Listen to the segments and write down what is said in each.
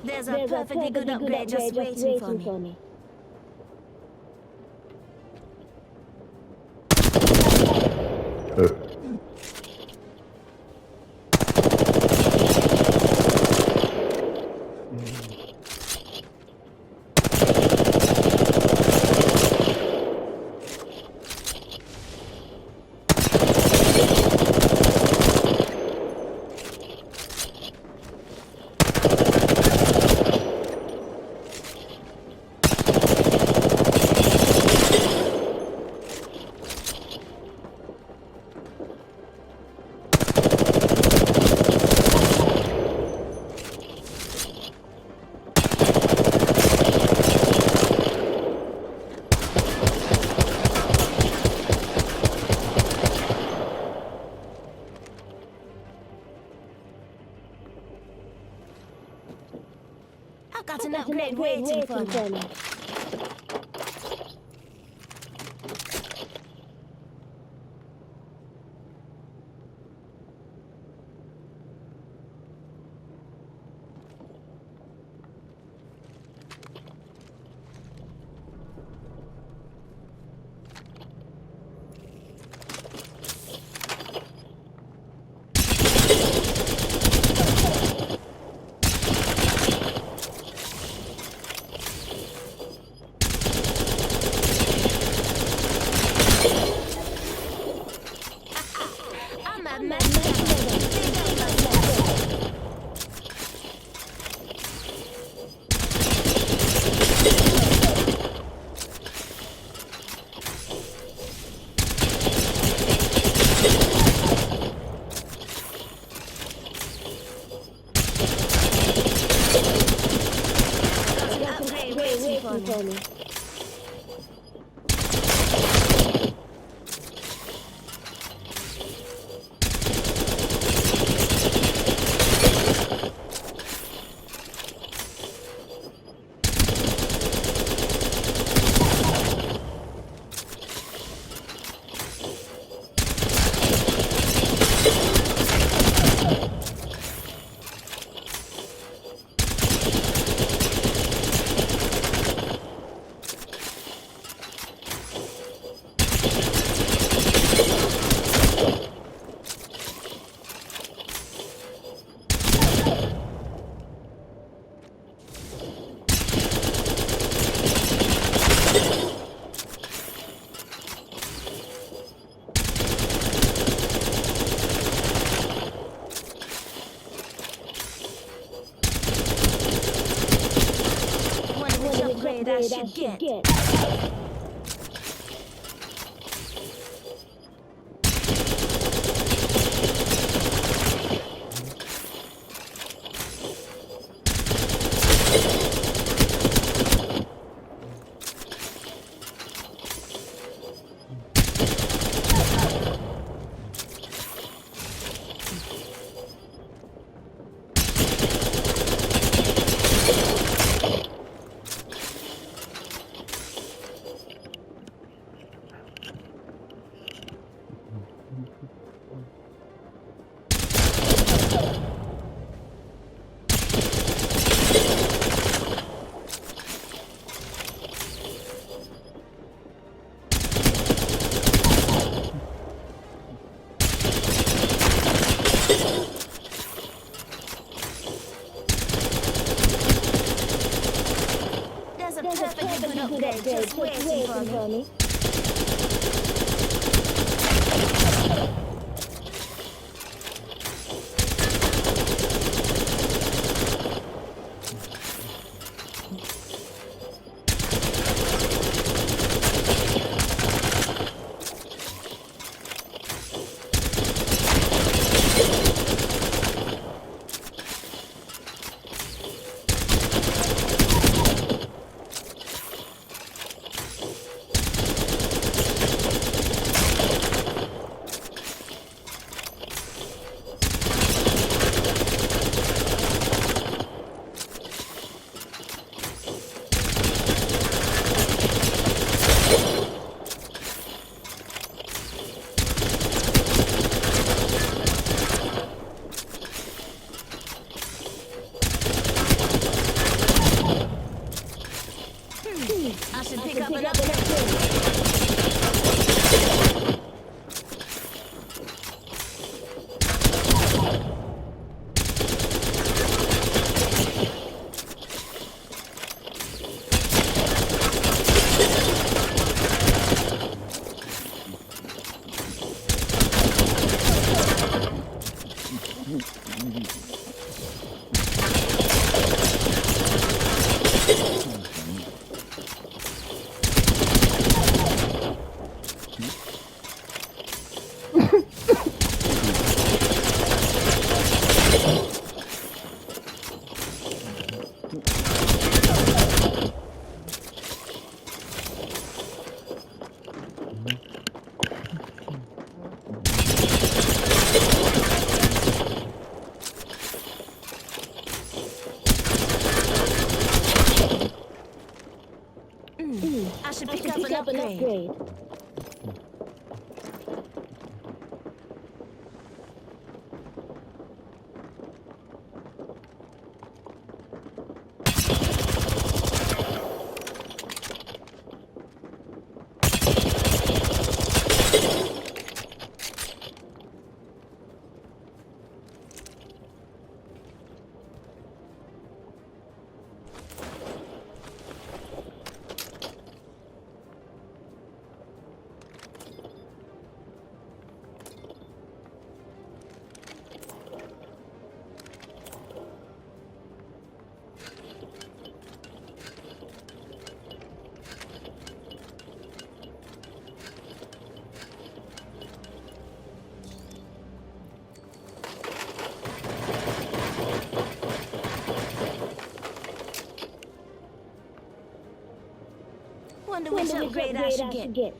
There's a perfectly good upgrade just waiting for me. I've got an upgrade waiting for me. For me. should get. There's a perfectly good upgrade just waiting for me. I should pick up an upgrade. I should pick up an upgrade. Wonder which upgrade I should get.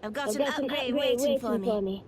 I've got an upgrade waiting for me.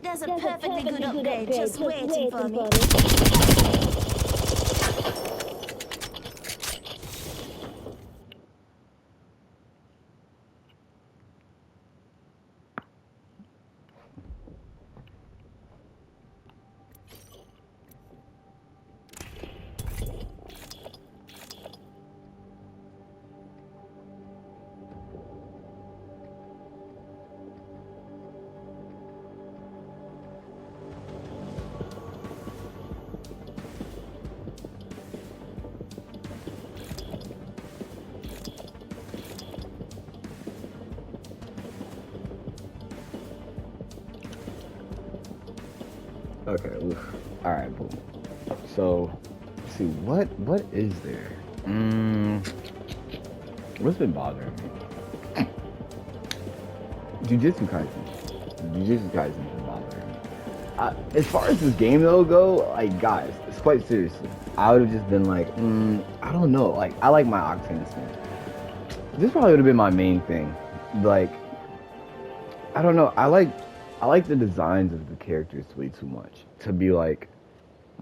There's a perfectly good upgrade just waiting for me. Okay, alright, boom. So, let's see, what is there? What's been bothering me? Jujutsu Kaisen. Jujutsu Kaisen's been bothering me. As far as this game though go, like guys, it's quite seriously. I would have just been like, I don't know. Like, I like my Octane skin. This probably would have been my main thing. Like, I don't know. I like the designs of the characters way too much to be like,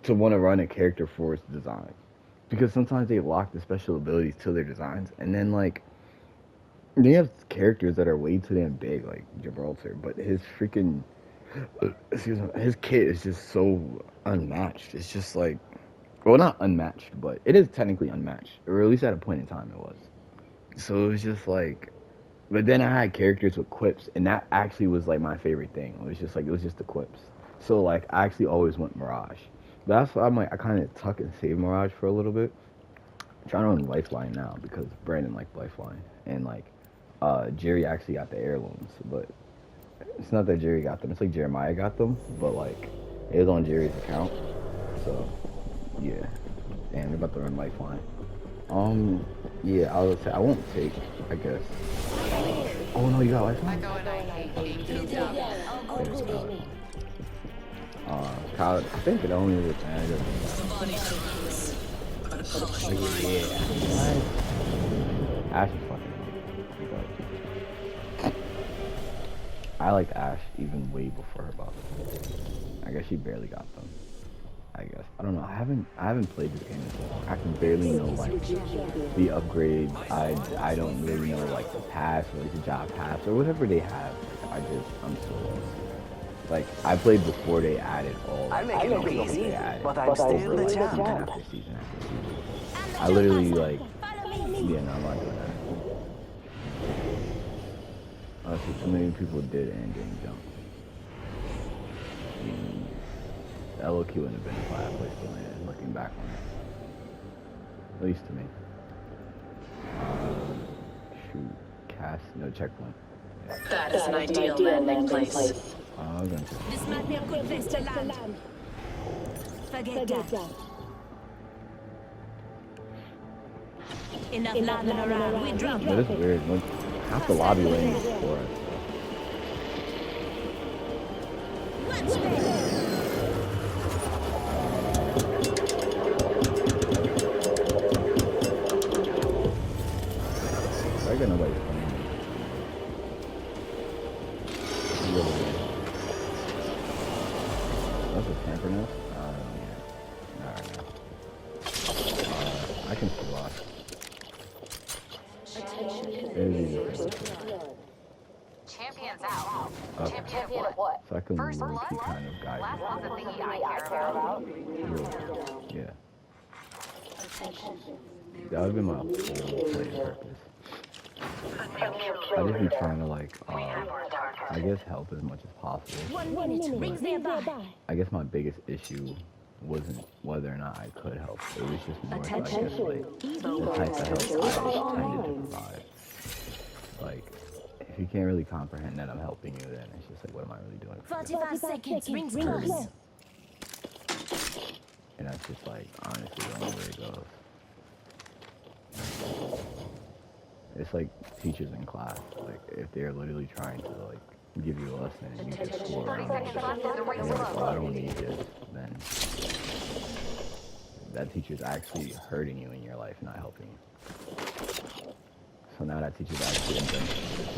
to want to run a character for its design. Because sometimes they lock the special abilities to their designs, and then like, they have characters that are way too damn big, like Gibraltar, but his freaking, his kit is just so unmatched. It's just like, well, not unmatched, but it is technically unmatched, or at least at a point in time it was. So it was just like, but then I had characters with quips, and that actually was like my favorite thing. It was just like, it was just the quips. So like, I actually always went Mirage. But that's why I'm like, I kind of tuck and save Mirage for a little bit. I'm trying to run Lifeline now because Brandon liked Lifeline, and like, Jerry actually got the heirlooms, but it's not that Jerry got them. It's like Jeremiah got them, but like, it was on Jerry's account. So yeah, and we're about to run Lifeline. Yeah, I would say I won't take, I guess. Oh no, you got Lifeline? Kyle, I think it only was yeah. Ash is fucking but I liked Ash even way before her buff. I guess she barely got them. I guess. I don't know. I haven't played this game in so long. I can barely know like the upgrades. I don't really know like the pass or like the job pass or whatever they have. Like, I'm so lost. Like, I played before they added all. I'll make it easy, but I'm still the champ. Season after season after season. I literally like, yeah, no, I'm not doing that. Honestly, too many people did and didn't jump. LOQ wouldn't have been a bad place to land, looking back on it. At least to me. Shoot. Cast, no checkpoint. Yeah. That is an ideal landing place. This might be a good place to land. Forget that. Enough landing around. We drop. That is weird. Like, half the lobby lane is for us. Watch me. I got nobody playing. That's a tamper nest? Yeah. Alright. I can see lots. Champions out. Champion what? So I can low-key kind of guide Last one's the thingy I care about. you. Yeah. That would be my whole play purpose. I just be trying to like, I guess help as much as possible. 1 minute. Rings nearby. I guess my biggest issue wasn't whether or not I could help. It was just more so I guess like the type of help I tended to provide. Like, if you can't really comprehend that I'm helping you, then it's just like, what am I really doing for you? 45 seconds. Rings close. And that's just like, honestly, the only way it goes. It's like teachers in class. Like, if they're literally trying to like give you a lesson and you just score around it, and you're like, oh, I don't need this, then that teacher's actually hurting you in your life, not helping you. So now that teacher's actually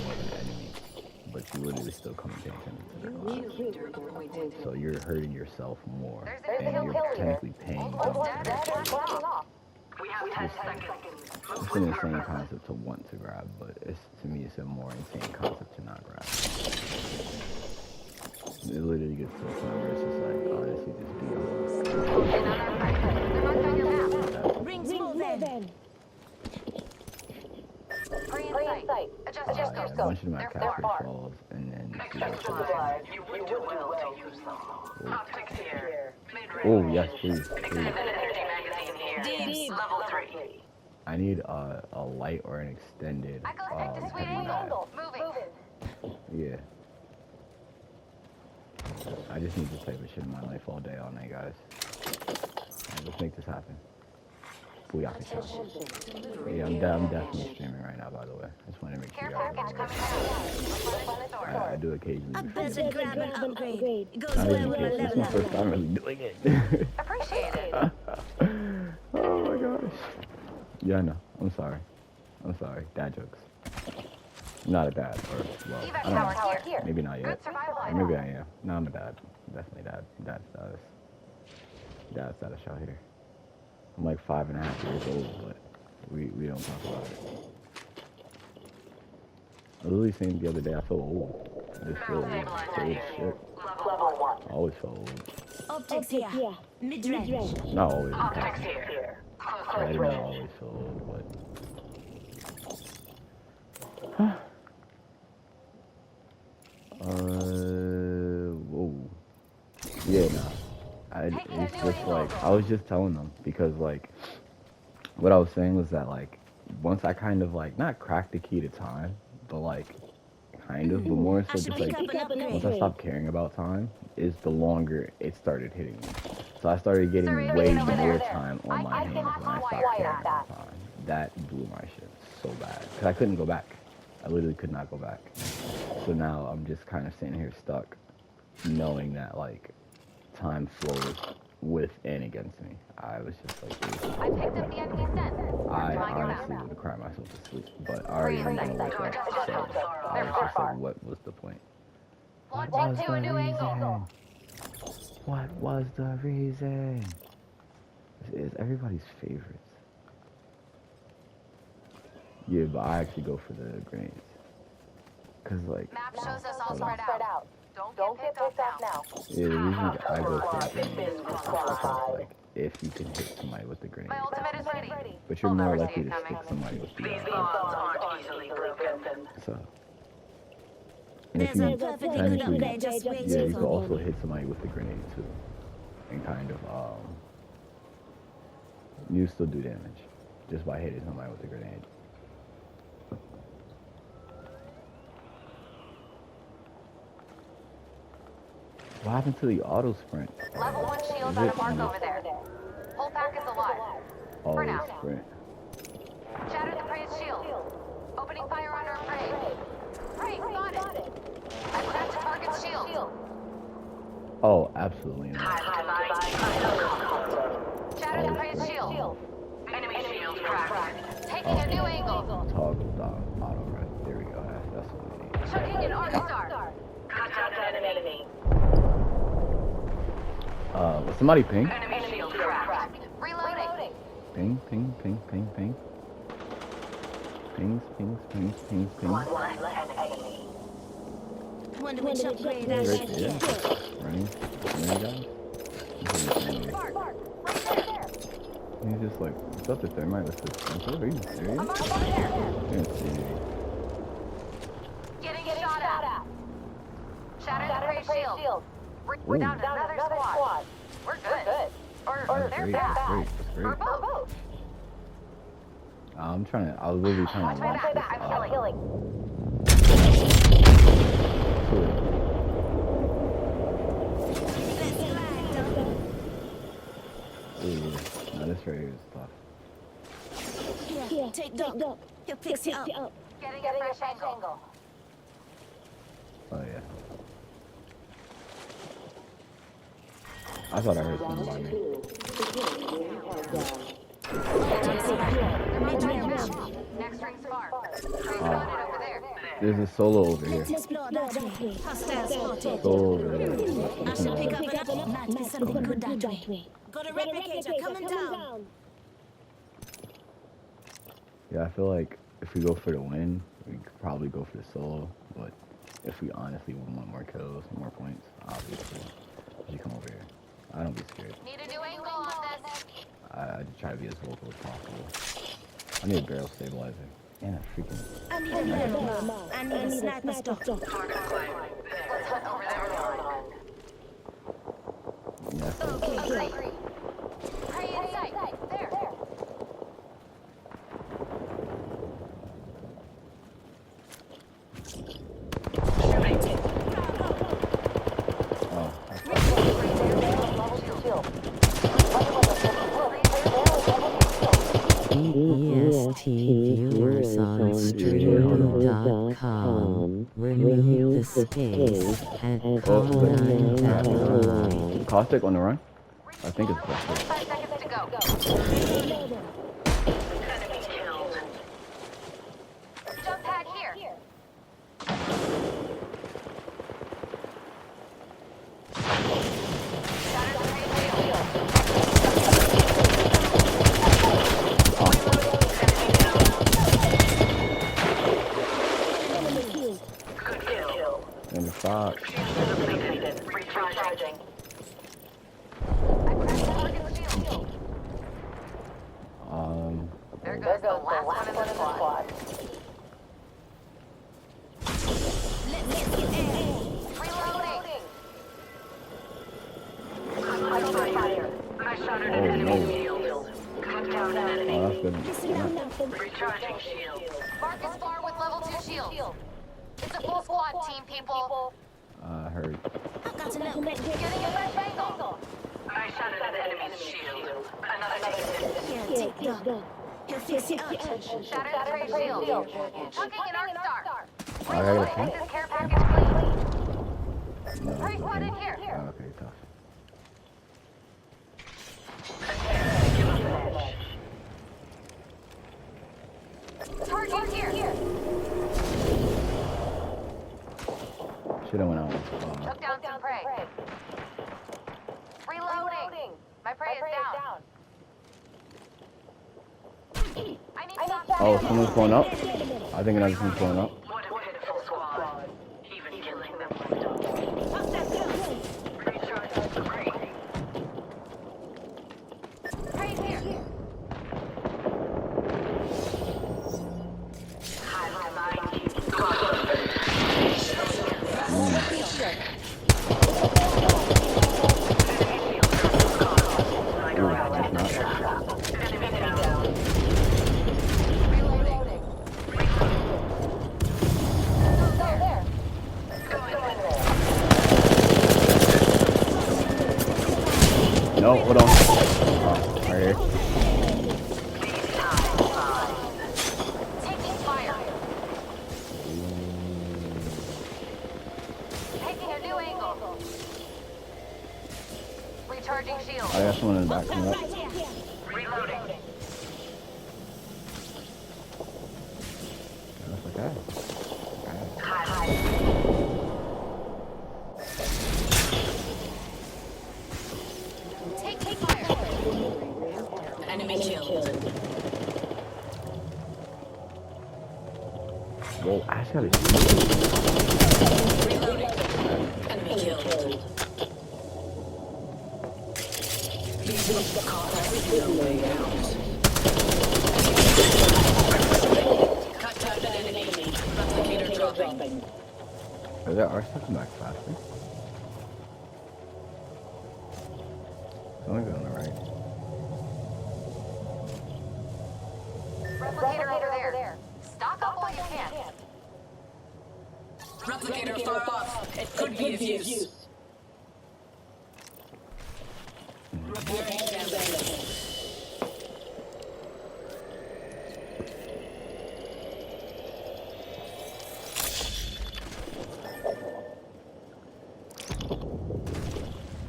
more of an enemy, but you literally still come and pay attention to their class. So you're hurting yourself more, and you're technically paying them. It's an insane concept to want to grab, but to me it's a more insane concept to not grab. It literally gets to a point where it's just like, honestly, just be Rings moving. Free in sight. Adjust your a bunch of my capture falls, and then You would do well to use them. Optics here. oh yes, please. Extended energy magazine here. Deep. Level 3. I need a light or an extended heavy mag. Yeah. I just need this type of shit in my life all day, all night, guys. Alright, let's make this happen. Booyaka shot. Yeah, I'm definitely streaming right now, by the way. I just want to make sure y'all know. I do occasionally I stream. better grab an upgrade. It goes Not well even with kidding. my This is my level. first time really doing it. Appreciate it. Oh my gosh. Yeah, I know. I'm sorry. Dad jokes. Not a dad, or well, Evac I don't know. tower here. Maybe not yet. Good survival. Or maybe I am. No, I'm a dad. Definitely dad. Dad status. Dad status out here. I'm like 5.5 years old, but we don't talk about it. I was literally saying the other day I feel old. I just feel old. Old as shit. Level 1. I always felt old. Optics here. Mid-range. Not always. Optics here. I Close didn't range. always feel old, but whoa. Yeah, nah. It's just like, I was just telling them, because like, what I was saying was that like, once I kind of like, not cracked the key to time, but like, kind of, but more so I should just pick like, up an upgrade. once I stopped caring about time, is the longer it started hitting me. So I started getting way more time on my hands when I stopped caring about time. That blew my shit so bad, because I couldn't go back. I literally could not go back. So now I'm just kind of sitting here stuck, knowing that like, time flows with and against me. I was just like, I picked up the enemy scent. I honestly would have cried myself to sleep, but I already knew gonna wake up, so I was just like, what was the point? Launching to a new angle. What was the reason? This is everybody's favorites. Yeah, but I actually go for the grenades. Cause like, Map shows us all spread out. Don't get picked up now. yeah, the reason I go for the grenades is because like, if you can hit somebody with the grenade, My ultimate is ready. but you're more Never likely see to it stick coming. somebody with the These bonds aren't easily broken. so. And if There's you a perfectly good technically, upgrade just yeah, waiting you could for also me. hit somebody with the grenade too, and kind of you still do damage just by hitting somebody with the grenade. What happened to the auto sprint? Level 1 shield Is on it a mark over there. Whole pack is alive. For now. auto sprint? Shattered the prey's shield. Opening fire on our prey. Prey, got it. I cracked the target's shield. Oh, absolutely not. Shattered the prey's shield. Enemy shield cracked. Taking a new angle. Toggle down auto right. There we go. That's what we need. Chucking an arc star. Cut down an enemy. Was somebody ping? Enemy shield cracked. Reloading. Ping, ping, ping, ping, ping. Pings, pings, pings, pings, pings. One enemy. Wonder which upgrade I Right should there. get. Running. There you go. He's just like, what's up with thermite? What's this? Are you serious? I'm up there. You're serious. Getting shot at. Shattered the prey shield. We're down to another squad. We're good. Or That's they're great. bad. That's great. That's Or great. both. I was literally trying Watch to my launch back. this. I'm killing. Cool. Ooh, no, this right here is tough. Here, take Doc. He'll fix you up. Getting a fresh angle. Oh yeah. I thought I heard something by me. Next ring's far. Tree spotted over there. There's a solo over here. Let's explore that way. Hostile spotted. Solo over there. I should pick up another. Might be something good that way. Got a replicator coming down. Yeah, I feel like if we go for the win, we could probably go for the solo. But if we honestly want more kills, more points, obviously, you come over here. I don't be scared. Need a new angle on this. I just try to be as vocal as possible. I need a barrel stabilizer and a freaking. I need a barrel. I need a sniper stock. Let's hunt over there. Yeah, I feel Agree. Prey in sight. There. oh, EST viewers on stream.com. Remove the space and colonize that line. Caustic on the run? I think it's Caustic. 5 seconds to go. Jump pad here. Shattered the prey shield. And the shot. Recharging. I cracked the target's shield. There goes the last one in the squad. Reloading. I shot an Oh enemy no. shield. Cut down an enemy. Oh, that's good. Recharging shield. Marcus Far with level 2 shield. It's a full squad team, people. I heard. I've got to know. Getting a fresh angle. I shot at an enemy's shield. Another team. Here, take Doc. He'll fix you up. Shattered the prey shield. Tucking an arc star. I got a Take pink? this care package, please. No, Prey it's squad okay. in here. Oh, okay, tough. Target here. Should've went out. Took down some prey. Reloading. My prey is down. I need some. Oh, someone's going up? I think another one's going up. What a pitiful squad. Even killing them. Recharging the ring. Prey here. Hive mind. No, hold on. Oh, right here. Taking fire. Taking a new angle. Recharging shield. I got someone in the back coming up. Reloading. That's okay. Taking fire. Enemy killed. Whoa, I shot it. Enemy killed. These must call everything on way out. Cut down an enemy. Replicator dropping. Are there our stuff back faster? Someone's on the right. Replicator over there. Stock up while you can. Replicator far off. It could be of use. Repairing damage.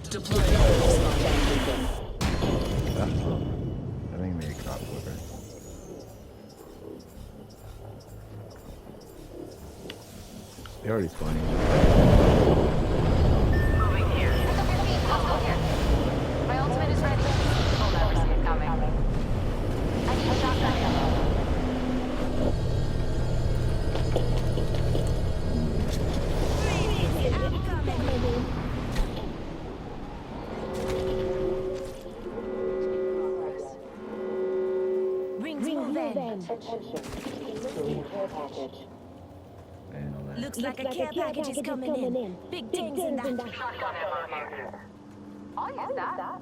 Deploy. That's cool. I think maybe crop flipper. They're already spawning. Moving here. Pick up your feet. I'll go here. My ultimate is ready. You'll never see it coming. I need a shotgun ammo. Rings move in. And all that. Looks like a care package is coming in. Big things in that. Shotgun ammo here. I'll use that.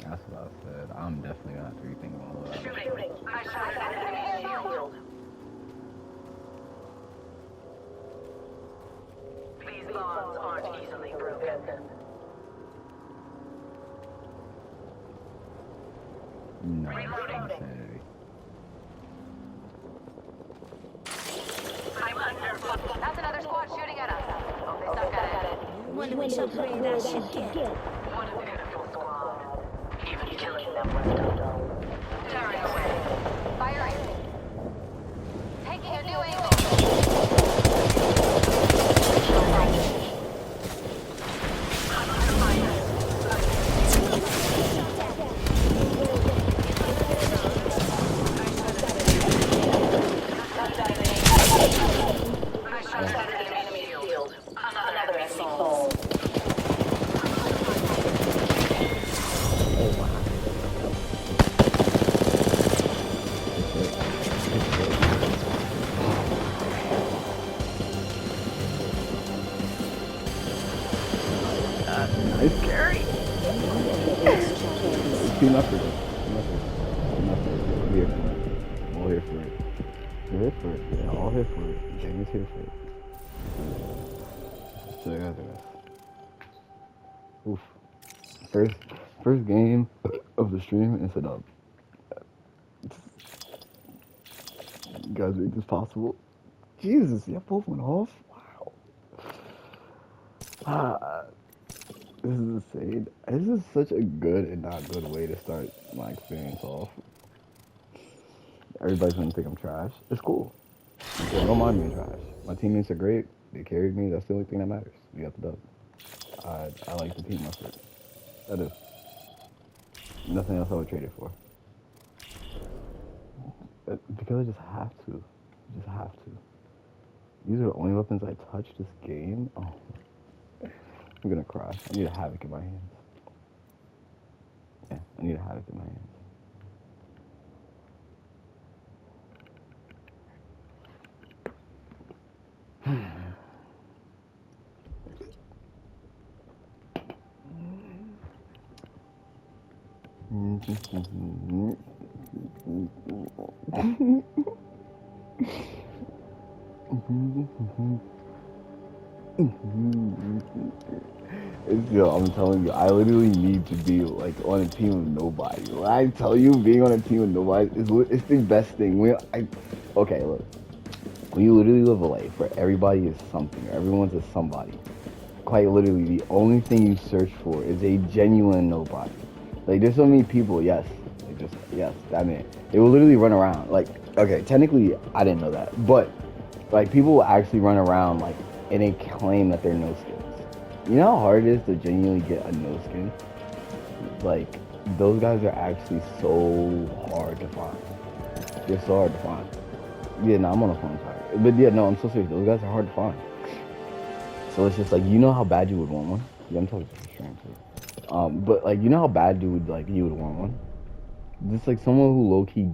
That's what I said. I'm definitely gonna have to rethink all of that. Shooting. I shot an enemy shield. These bonds aren't easily broken. No, it's insanity. I'm under fire. That's another squad shooting at us. Oh, they stuck at it. Wonder which upgrade I should get. What a pitiful squad. Even killing them was done. Tearing away. Firing. Taking a new angle. I shot an enemy shield. Another enemy falls. Nice carry. Team effort. Team effort. Team effort. We're here for it. All here for it. We're here for it. Yeah, all here for it. The gang is here for it. So yeah, oof. First game of the stream and it's a dub. You guys make this possible. Jesus, yeah, both went off. Wow. This is insane. This is such a good and not good way to start my experience off. Everybody's gonna think I'm trash. It's cool. Yeah, don't mind being trash. My teammates are great. They carried me. That's the only thing that matters. We got the dub. I like the team effort. I do. Nothing else I would trade it for. Because I just have to. I just have to. These are the only weapons I touch this game. Oh. I'm gonna cry. I need a Havoc in my hands. Yeah, I need a Havoc in my hands. Yo, I'm telling you, I literally need to be like on a team with nobody. When I tell you, being on a team with nobody it's the best thing. Okay, look, when you literally live a life where everybody is something, or everyone's a somebody, quite literally, the only thing you search for is a genuine nobody. Like, there's so many people, yes, I mean, they will literally run around. Like, okay, technically, I didn't know that, but like, people will actually run around like, and they claim that they're no skins. You know how hard it is to genuinely get a no skin? Like, those guys are actually so hard to find. They're so hard to find. Yeah, no, I'm on a phone target. But yeah, no, I'm so serious. Those guys are hard to find. So it's just like, you know how bad you would want one? Yeah, I'm talking to stream too. But like, you know how bad you would want one? Just like someone who low-key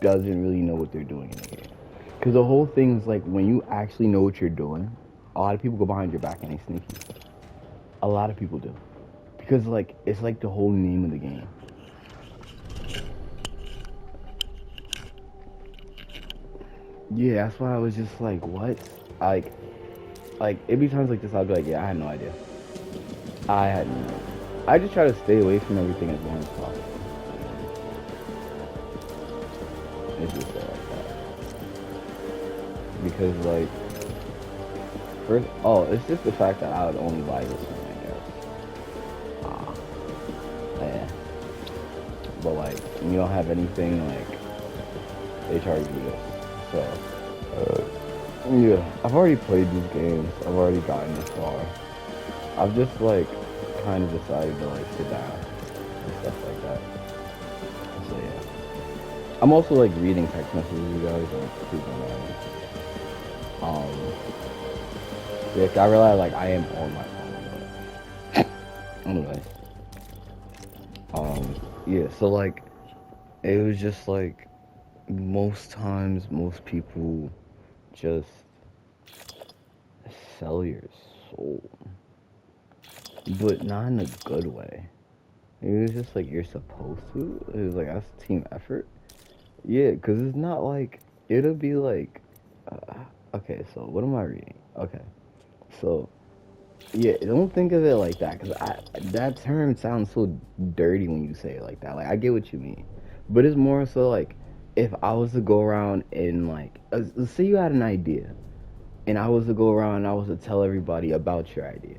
doesn't really know what they're doing in the game. Because the whole thing is like, when you actually know what you're doing, a lot of people go behind your back and they sneak you. A lot of people do. Because like, it's like the whole name of the game. Yeah, that's why I was just like, what? Like, it'd be times like this, I'd be like, yeah, I had no idea. I had no idea. I just try to stay away from everything as long as possible. It's just like that. Because, like, first, it's just the fact that I would only buy this one, I guess. Yeah. But, like, you don't have anything, like, they charge you this. So, yeah, I've already played these games. I've already gotten this far. I've just, like, kind of decided to, like, sit down and stuff like that. So, yeah. I'm also, like, reading text messages, you guys, and keeping yeah, I realize, like, I am on my phone, but anyway. Yeah, so, like, it was just, like, most times, most people just sell your soul, but not in a good way. It was just like, you're supposed to. It was like, that's team effort. Yeah, because it's not like, it'll be like, okay, so what am I reading? Okay, so yeah, don't think of it like that, because that term sounds so dirty when you say it like that. Like, I get what you mean, but it's more so like, if I was to go around and like, let's say you had an idea, and I was to go around and I was to tell everybody about your idea,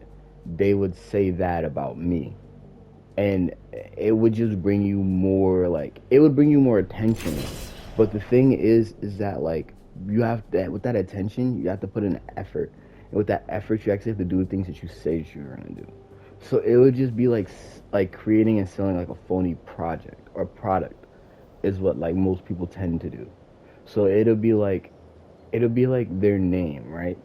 they would say that about me. And it would just bring you more, like, it would bring you more attention. But the thing is that, like, you have that, with that attention, you have to put in effort. And with that effort, you actually have to do the things that you say that you're gonna do. So it would just be like creating and selling like a phony project or product is what like most people tend to do. So it'll be like their name, right?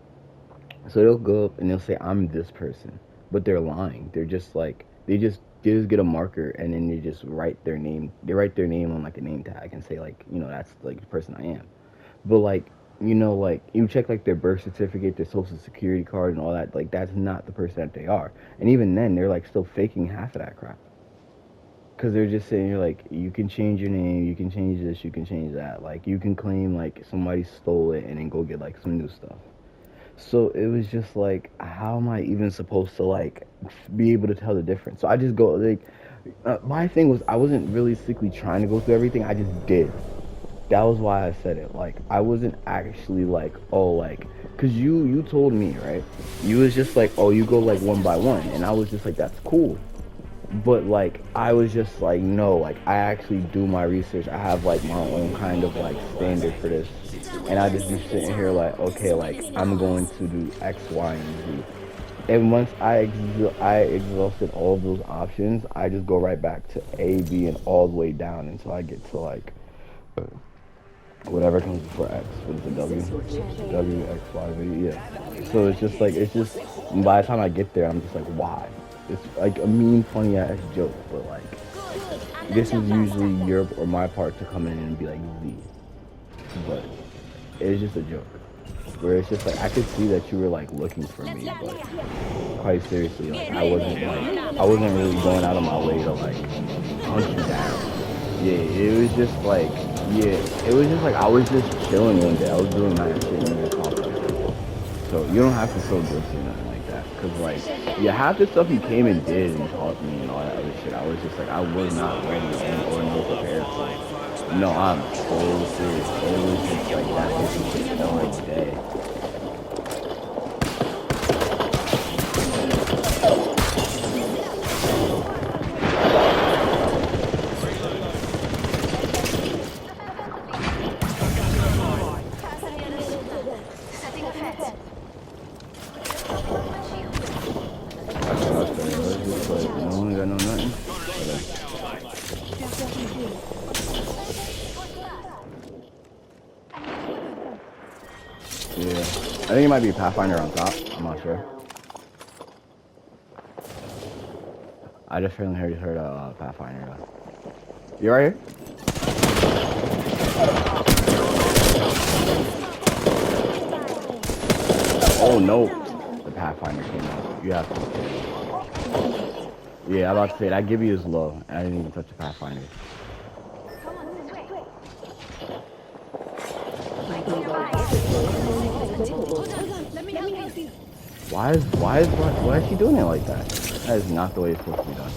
So they'll go up and they'll say, I'm this person, but they're lying. They're just like, they just get a marker and then they just write their name. They write their name on like a name tag and say like, you know, that's like the person I am. But like, you know, like you check like their birth certificate, their social security card and all that, like that's not the person that they are. And even then they're like still faking half of that crap. Cause they're just saying, you're like, you can change your name, you can change this, you can change that. Like you can claim like somebody stole it and then go get like some new stuff. So it was just like, how am I even supposed to like be able to tell the difference? So I just go like, my thing was, I wasn't realistically trying to go through everything. I just did. That was why I said it. Like I wasn't actually like, oh, like, cause you told me, right? You was just like, oh, you go like one by one, and I was just like, that's cool. But like I was just like, no, like I actually do my research. I have like my own kind of like standard for this. And I just be sitting here like, okay, like I'm going to do X, Y, and Z. And once I exhausted all of those options, I just go right back to A, B, and all the way down until I get to like whatever comes before X. What is it, W, X, Y, Z, yeah. So it's just like, by the time I get there, I'm just like, why? It's like a mean, funny ass joke, but like, this is usually your or my part to come in and be like Z. But it's just a joke. Where it's just like, I could see that you were like looking for me, but quite seriously, like I wasn't really going out of my way to like hunt you down. Yeah, it was just like, I was just chilling one day. I was doing my shit and you were talking. So you don't have to feel guilty or nothing like that. Cause like, yeah, half the stuff you came and did and taught me and all that other shit, I was just like, I was not ready or no prepared for it. No, I'm so serious. It was just like that. This is just all day. Setting a fence. No one got no nothing. Yeah. I think it might be Pathfinder on top. I'm not sure. I just heard Pathfinder. You right here? Oh no. The Pathfinder came out. You have to. Yeah, I'm about to say that Gibby is low. I didn't even touch the Pathfinder. Why is she doing it like that? That is not the way it's supposed to be done.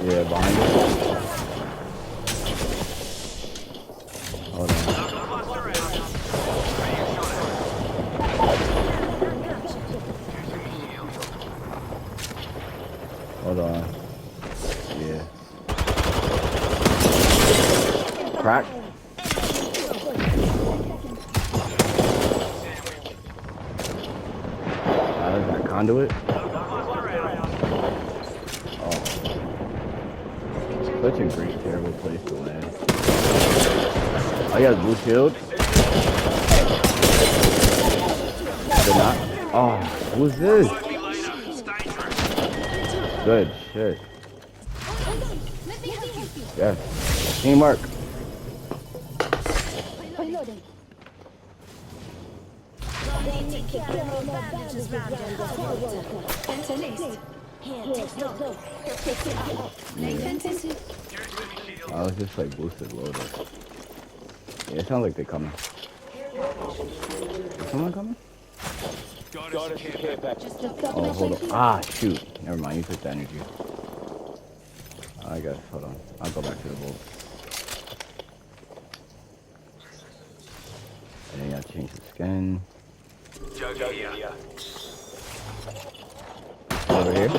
Yeah, behind it. Hold on. Hold on. Yeah. Crack. That conduit. Oh. Such a great, terrible place to land. Oh, he has blue shield. Did not. Oh, who's this? Good shit. Yes. Teamwork. I was just like boosted loaded. Yeah, it sounds like they're coming. Is someone coming? Oh, hold on. Ah, shoot. Never mind, you took the energy. I guess, hold on. I'll go back to the vault. And then you gotta change the skin. Over here.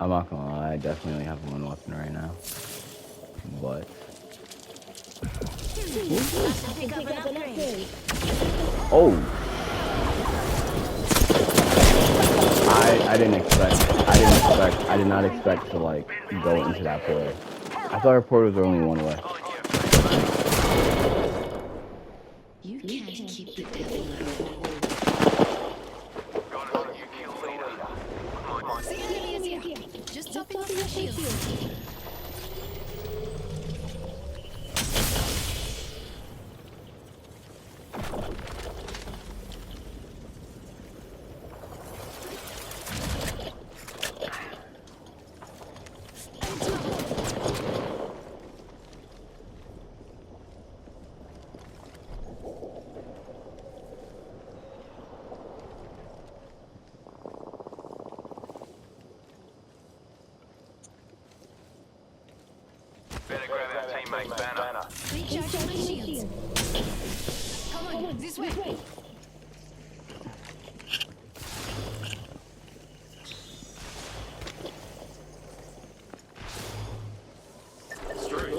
I'm not gonna lie, I definitely only have one weapon right now. But oh, I did not expect to like go into that portal. I thought our portals were only one way. You can't keep the devil away. The enemy is here. Just stop it with your shield. Better grab our teammate banner. Recharge my shields. Come on, this way.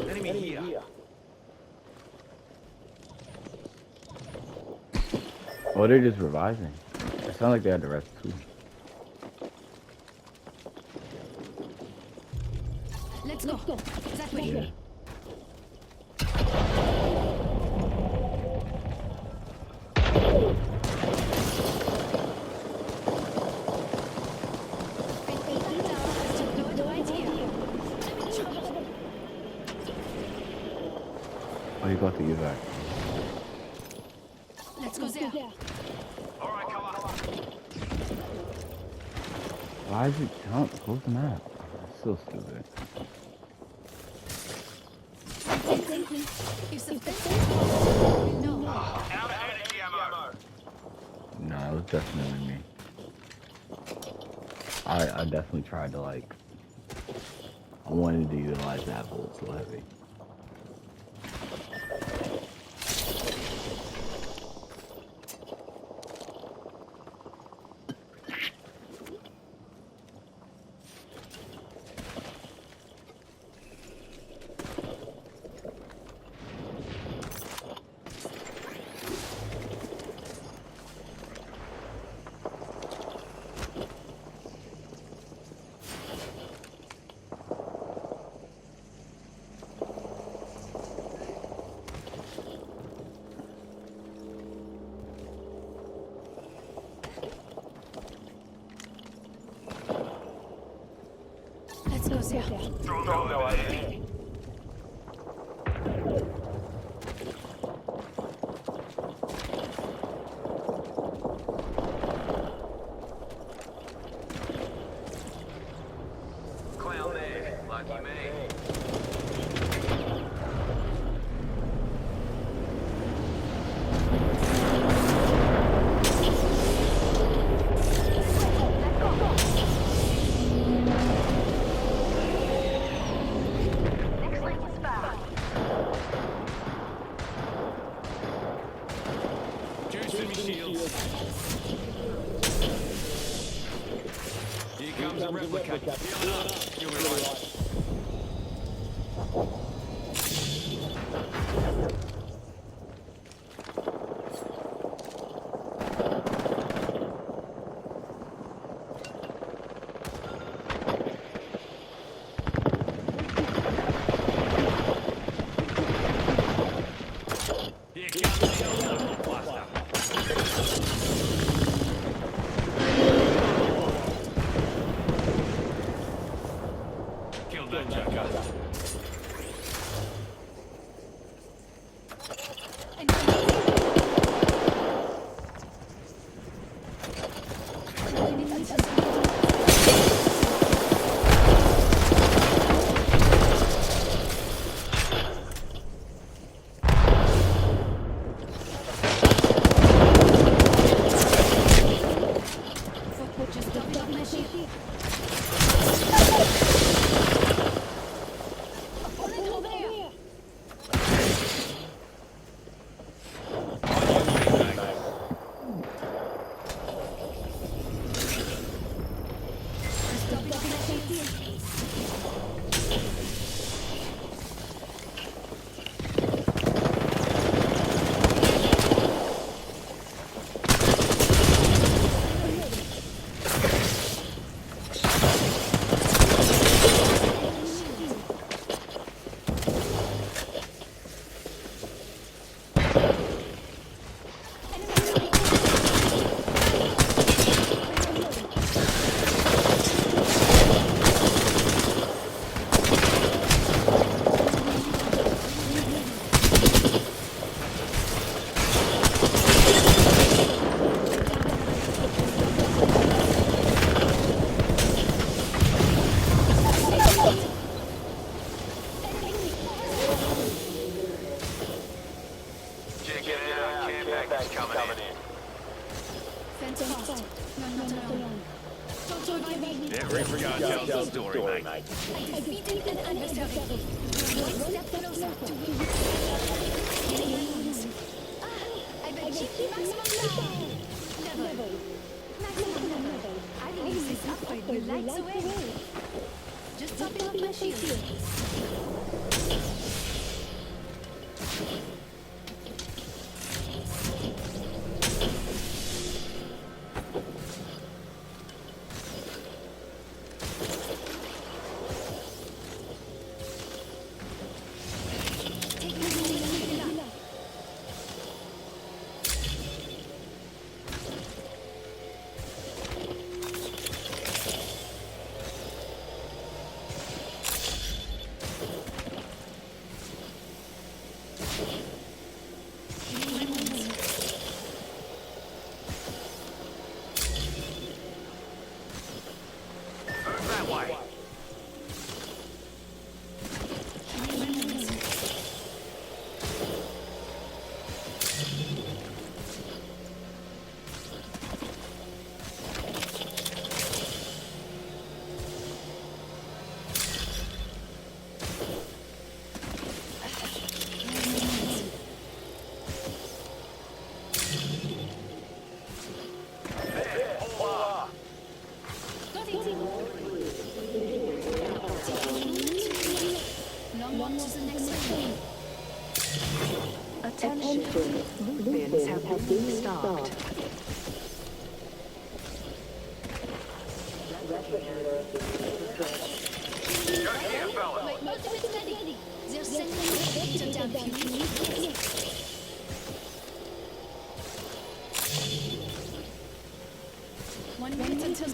Enemy here. Oh, they're just reviving. It sounds like they had the rest too. Let's go. That way. Yeah. Oh, you got the evac. Let's go there. Alright, come on. Why is it count? Close the map. It's so stupid. If something no. Out of energy ammo. Nah, it was definitely me. I definitely tried to like. I wanted to utilize that bullet so heavy. here. Drone overhead. Clown there. Lucky me. Next link is found. Juicing me shields. Here comes a replica. Heal up. You'll be right. Here comes the old blaster. Kill that jacker. Just dump it on my shield. Opponent over here. Just dump it on my shield. Get it out. Care package coming in. Fence crossed. Run. Don't give me. Every scout tells a story, mate. I defeated an adversary. One step closer to win. I achieved maximum level. Maximum level. I release this upgrade with lights away. Just topping up my shield. Take me to the villa. Move that way. There, voila. Long walk to the next lane. Attention, movements have been stopped. Go here, fella. My ultimate's ready. They're sending me to damn you. One minute until...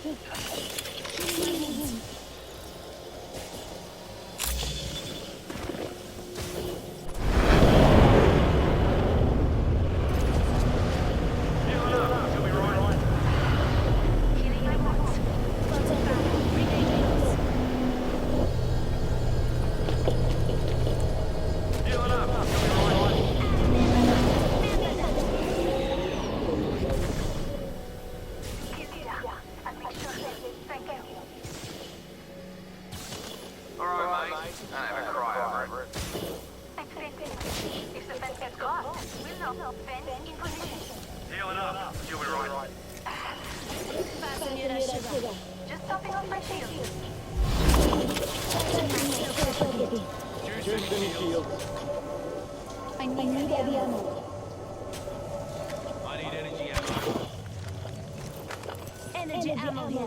energy ammo here.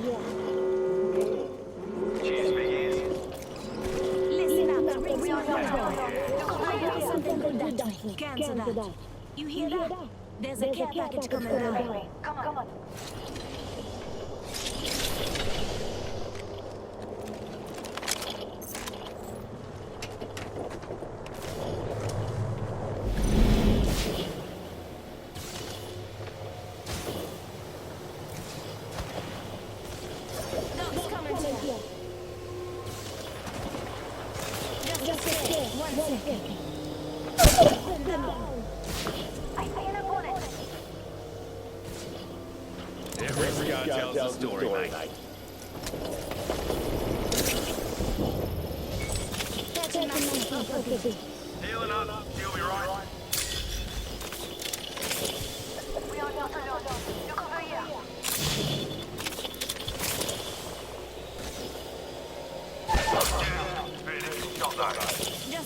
Cheers, Biggie. Listen up, the rings are down. I have something good that cancel that. You hear that? There's a care package coming down. Come on. Dogs coming here. Just stay. One second. Put them down. I see an opponent. Every scout tells a story, mate. Catching my Healing up. You'll be right. We are not alone. Look over here.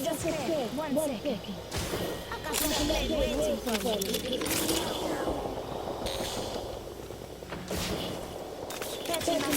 Just stay. One second. I got some blade waiting for me. Catching my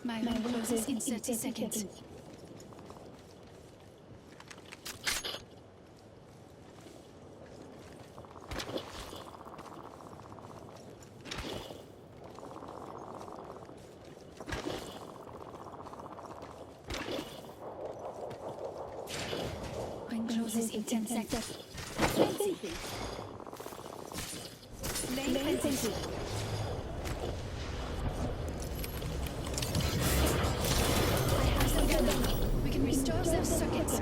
My ring closes in 30 seconds. Ring closes in 10 seconds. Lane fencing. I have some gun. We can restore those circuits.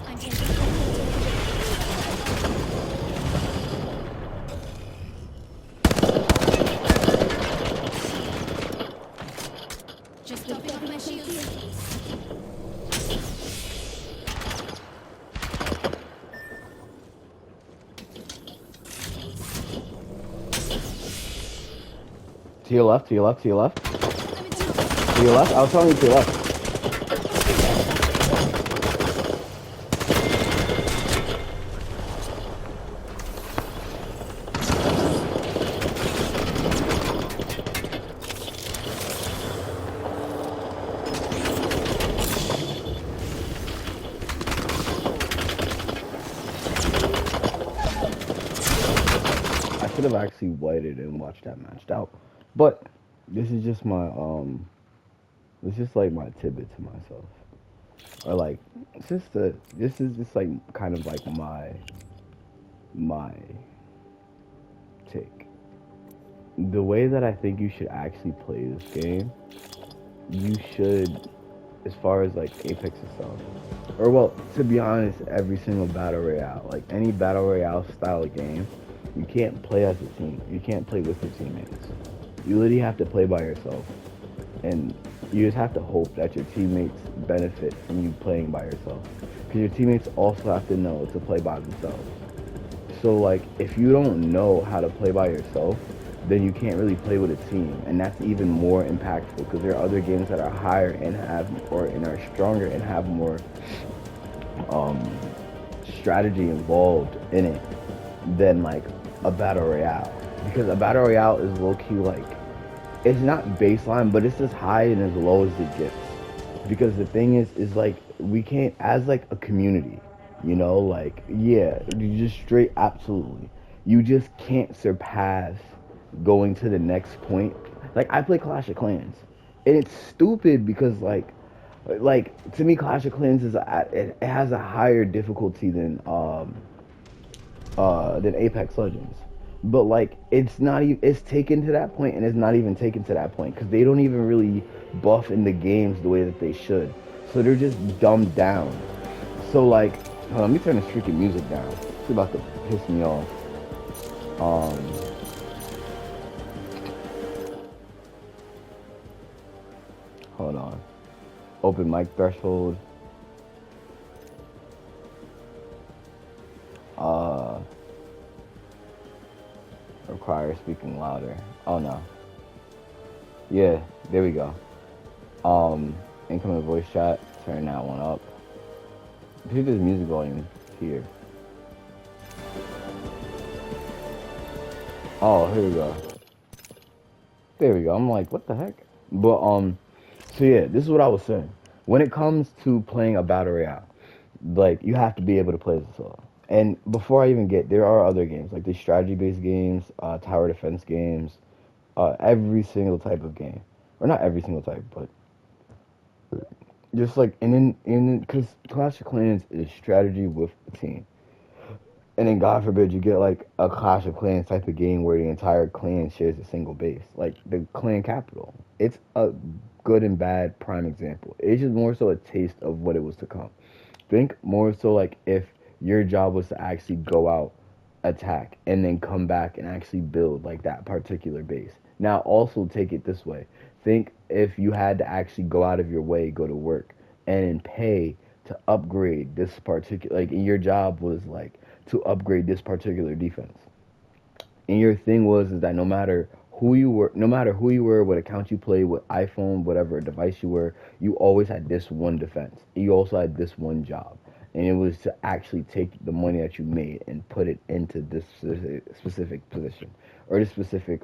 I'm taking just topping off my shields. To your left, to your left, to your left. To your left? I was telling you to your left. I should have actually waited and watched that matched out. But this is just my it's just like my tidbit to myself. Or like it's just this is just like kind of like my take. The way that I think you should actually play this game, you should, as far as like Apex itself, or well, to be honest, every single battle royale, like any battle royale style game, you can't play as a team. You can't play with your teammates. You literally have to play by yourself, and you just have to hope that your teammates benefit from you playing by yourself, because your teammates also have to know to play by themselves. So like, if you don't know how to play by yourself, then you can't really play with a team, and that's even more impactful, because there are other games that are higher and are stronger and have more strategy involved in it than like a battle royale. Because a battle royale is low-key like, it's not baseline, but it's as high and as low as it gets. Because the thing is like, we can't, as like a community, you know, like, yeah, you just straight, absolutely, you just can't surpass going to the next point. Like, I play Clash of Clans, and it's stupid because like, Like, to me, Clash of Clans it has a higher difficulty than Apex Legends. But like, it's not even, it's taken to that point, and it's not even taken to that point because they don't even really buff in the games the way that they should. So they're just dumbed down. So like, hold on, let me turn this freaking music down. It's about to piss me off. Hold on. Open mic threshold. Require speaking louder. Oh no. Yeah, there we go. Incoming voice chat. Turn that one up. See this music volume here. Oh, here we go. There we go. I'm like, what the heck? But so yeah, this is what I was saying. When it comes to playing a battle royale, like, you have to be able to play as a solo. And before I even there are other games, like the strategy-based games, tower defense games, every single type of game. Or not every single type, but just like, and then, because Clash of Clans is strategy with a team. And then, God forbid, you get like a Clash of Clans type of game where the entire clan shares a single base, like the clan capital. It's a good and bad prime example. It's just more so a taste of what it was to come. Think more so like if your job was to actually go out, attack, and then come back and actually build like that particular base. Now also take it this way. Think if you had to actually go out of your way, go to work, and then pay to upgrade this particular, like, and your job was like to upgrade this particular defense. And your thing was is that no matter who you were, what account you played, what iPhone, whatever device you were, you always had this one defense. You also had this one job. And it was to actually take the money that you made and put it into this specific position or this specific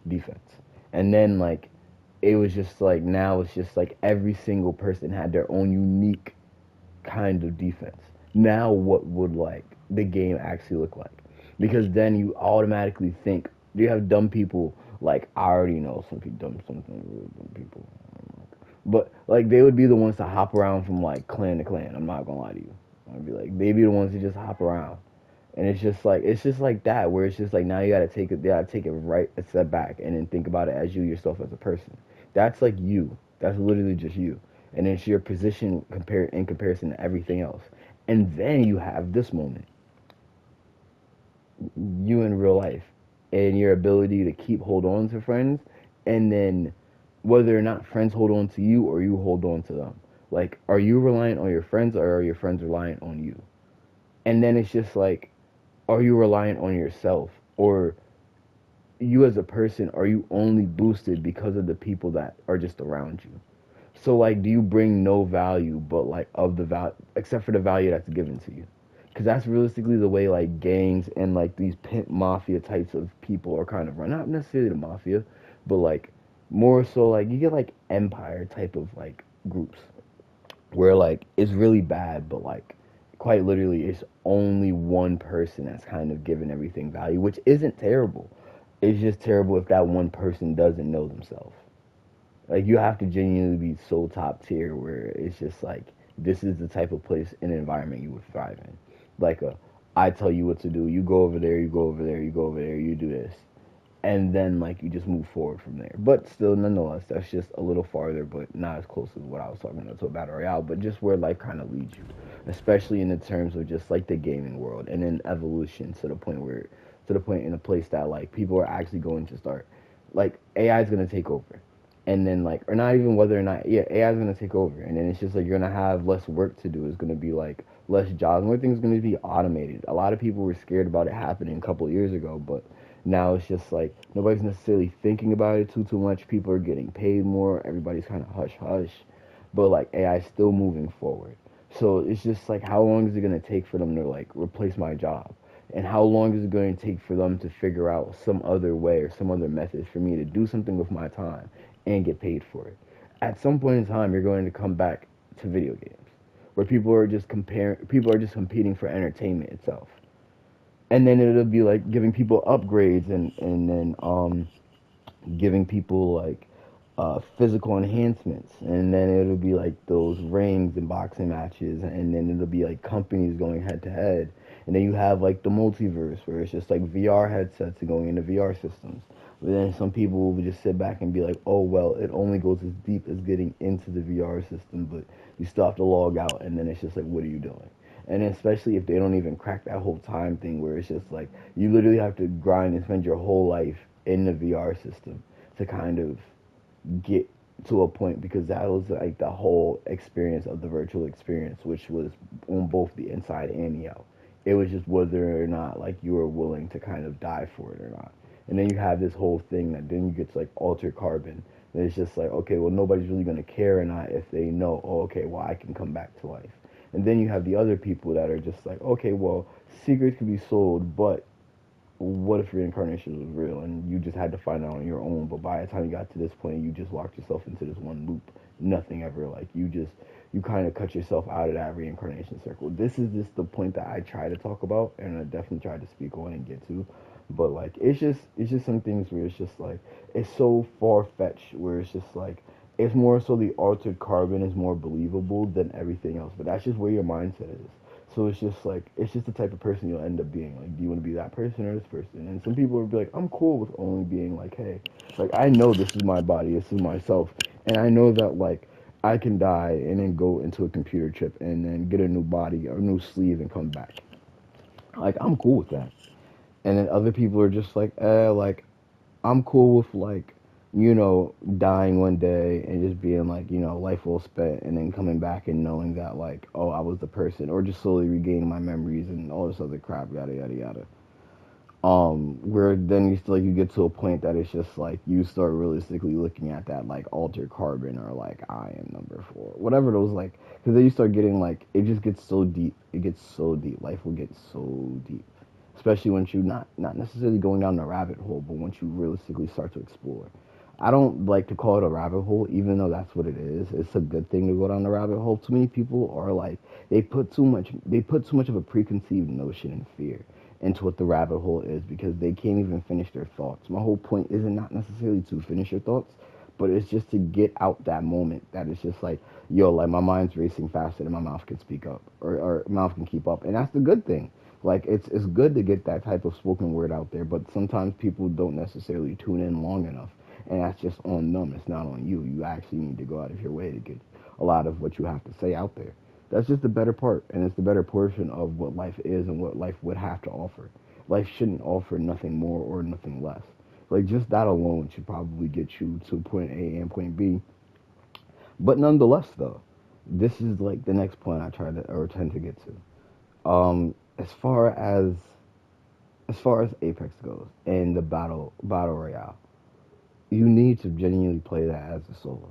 defense. And then like, it was just like, now it's just like every single person had their own unique kind of defense. Now what would like the game actually look like? Because then you automatically think, you have dumb people, like, I already know some really dumb people. But like, they would be the ones to hop around from like clan to clan. I'm not gonna lie to you. I'd be like, they be the ones to just hop around. And it's just like that, where it's just like, now you gotta take it right a step back and then think about it as you yourself as a person. That's like you. That's literally just you. And it's your position in comparison to everything else. And then you have this moment. You in real life. And your ability to hold on to friends. And then whether or not friends hold on to you or you hold on to them. Like, are you reliant on your friends or are your friends reliant on you? And then it's just like, are you reliant on yourself? Or you as a person, are you only boosted because of the people that are just around you? So like, do you bring no value but like of the value, except for the value that's given to you? Because that's realistically the way like gangs and like these pimp mafia types of people are kind of run. Not necessarily the mafia, but like more so like you get like empire type of like groups where like it's really bad, but like quite literally it's only one person that's kind of given everything value, which isn't terrible. It's just terrible if that one person doesn't know themselves. Like, you have to genuinely be so top tier where it's just like, this is the type of place and environment you would thrive in. Like, I tell you what to do, you go over there, you go over there, you go over there, you do this. And then, like, you just move forward from there. But still, nonetheless, that's just a little farther, but not as close as what I was talking about to a Battle Royale, but just where life kind of leads you. Especially in the terms of just, like, the gaming world. And then evolution to the point in a place that, like, people are actually going to start. Like, AI is going to take over. And then, like, or not even whether or not, yeah, AI is going to take over. And then it's just like, you're going to have less work to do. It's going to be, like, less jobs. More things going to be automated. A lot of people were scared about it happening a couple of years ago, but now it's just like, nobody's necessarily thinking about it too much. People are getting paid more. Everybody's kind of hush-hush. But, like, AI is still moving forward. So it's just like, how long is it going to take for them to, like, replace my job? And how long is it going to take for them to figure out some other way or some other method for me to do something with my time and get paid for it? At some point in time, you're going to come back to video games where people are just competing for entertainment itself. And then it'll be like giving people upgrades and then giving people like physical enhancements, and then it'll be like those rings and boxing matches, and then it'll be like companies going head to head, and then you have like the multiverse where it's just like VR headsets and going into VR systems. But then some people will just sit back and be like, oh well, it only goes as deep as getting into the VR system, but you still have to log out, and then it's just like, what are you doing? And especially if they don't even crack that whole time thing where it's just like you literally have to grind and spend your whole life in the VR system to kind of get to a point, because that was like the whole experience of the virtual experience, which was on both the inside and the out. It was just whether or not like you were willing to kind of die for it or not. And then you have this whole thing that then you get to like Altered Carbon. And it's just like, okay, well, nobody's really going to care or not if they know, oh, okay, well, I can come back to life. And then you have the other people that are just like, okay, well, secrets can be sold, but what if reincarnation was real and you just had to find out on your own? But by the time you got to this point, you just locked yourself into this one loop. Nothing ever, like, you kind of cut yourself out of that reincarnation circle. This is just the point that I try to talk about, and I definitely try to speak on and get to. But like, it's just some things where it's just like, it's so far-fetched where it's just like, it's more so the Altered Carbon is more believable than everything else. But that's just where your mindset is. So it's just like, it's just the type of person you'll end up being. Like, do you want to be that person or this person? And some people will be like, I'm cool with only being like, hey, like, I know this is my body, this is myself. And I know that, like, I can die and then go into a computer chip and then get a new body or a new sleeve and come back. Like, I'm cool with that. And then other people are just like, like, I'm cool with, like, you know, dying one day and just being like, you know, life well spent, and then coming back and knowing that, like, oh, I was the person, or just slowly regaining my memories and all this other crap, yada, yada, yada. Where then you get to a point that it's just like, you start realistically looking at that, like, Altered Carbon or, like, I Am Number 4, whatever those, like, because then you start getting, like, it just gets so deep. It gets so deep. Life will get so deep. Especially once you not necessarily going down the rabbit hole, but once you realistically start to explore. I don't like to call it a rabbit hole, even though that's what it is. It's a good thing to go down the rabbit hole. Too many people are like, they put too much of a preconceived notion and fear into what the rabbit hole is, because they can't even finish their thoughts. My whole point isn't not necessarily to finish your thoughts, but it's just to get out that moment that it's just like, yo, like, my mind's racing faster than my mouth can speak up, or mouth can keep up. And that's the good thing. Like, it's good to get that type of spoken word out there, but sometimes people don't necessarily tune in long enough. And that's just on them. It's not on you. You actually need to go out of your way to get a lot of what you have to say out there. That's just the better part, and it's the better portion of what life is and what life would have to offer. Life shouldn't offer nothing more or nothing less. Like, just that alone should probably get you to point A and point B. But nonetheless, though, this is like the next point I tend to get to. As far as Apex goes and the battle royale, you need to genuinely play that as a solo.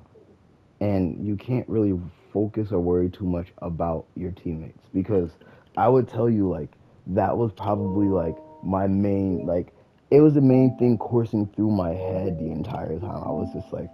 And you can't really focus or worry too much about your teammates, because I would tell you, like, that was probably, like, my main, like, it was the main thing coursing through my head the entire time. I was just like,